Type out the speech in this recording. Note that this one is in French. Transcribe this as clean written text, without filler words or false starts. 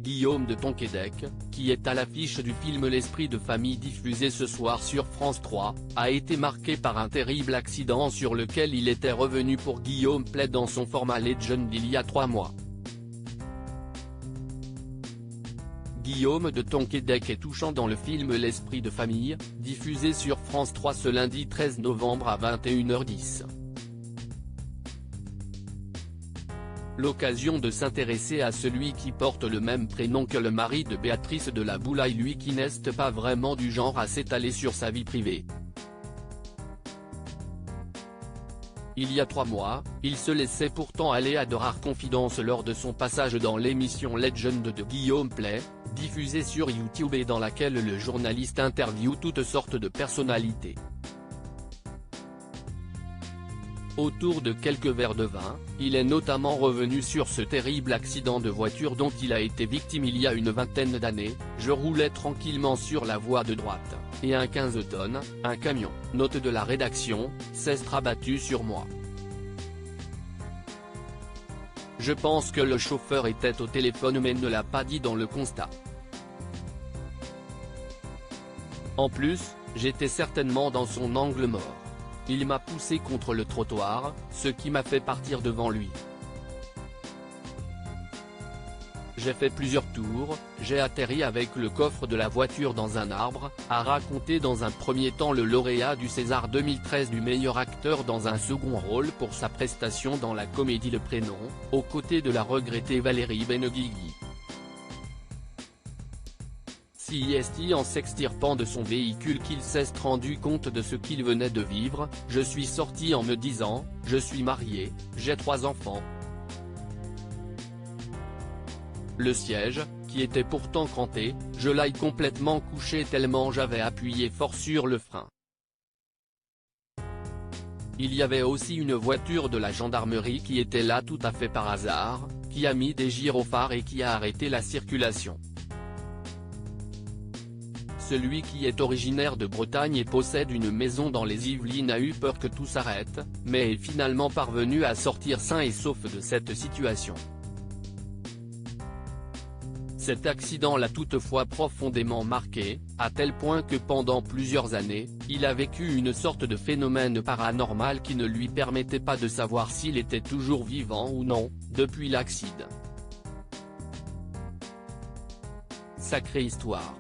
Guillaume de Tonquédec, qui est à l'affiche du film L'Esprit de famille diffusé ce soir sur France 3, a été marqué par un terrible accident sur lequel il était revenu pour Guillaume Play dans son format Legend il y a 3 mois. Guillaume de Tonquédec est touchant dans le film L'Esprit de famille, diffusé sur France 3 ce lundi 13 novembre à 21h10. L'occasion de s'intéresser à celui qui porte le même prénom que le mari de Béatrice de la Boulaye, lui qui n'est pas vraiment du genre à s'étaler sur sa vie privée. Il y a 3 mois, il se laissait pourtant aller à de rares confidences lors de son passage dans l'émission Legend de Guillaume Play, diffusée sur YouTube et dans laquelle le journaliste interviewe toutes sortes de personnalités. Autour de quelques verres de vin, il est notamment revenu sur ce terrible accident de voiture dont il a été victime il y a une vingtaine d'années. Je roulais tranquillement sur la voie de droite, et un 15 tonnes, un camion, note de la rédaction, s'est rabattu sur moi. Je pense que le chauffeur était au téléphone mais ne l'a pas dit dans le constat. En plus, j'étais certainement dans son angle mort. Il m'a poussé contre le trottoir, ce qui m'a fait partir devant lui. J'ai fait plusieurs tours, j'ai atterri avec le coffre de la voiture dans un arbre, a raconté dans un premier temps le lauréat du César 2013 du meilleur acteur dans un second rôle pour sa prestation dans la comédie Le Prénom, aux côtés de la regrettée Valérie Benguigui. C'est en s'extirpant de son véhicule qu'il s'est rendu compte de ce qu'il venait de vivre. Je suis sorti en me disant, je suis marié, j'ai 3 enfants. Le siège, qui était pourtant cranté, je l'ai complètement couché tellement j'avais appuyé fort sur le frein. Il y avait aussi une voiture de la gendarmerie qui était là tout à fait par hasard, qui a mis des gyrophares et qui a arrêté la circulation. Celui qui est originaire de Bretagne et possède une maison dans les Yvelines a eu peur que tout s'arrête, mais est finalement parvenu à sortir sain et sauf de cette situation. Cet accident l'a toutefois profondément marqué, à tel point que pendant plusieurs années, il a vécu une sorte de phénomène paranormal qui ne lui permettait pas de savoir s'il était toujours vivant ou non, depuis l'accident. Sacrée histoire.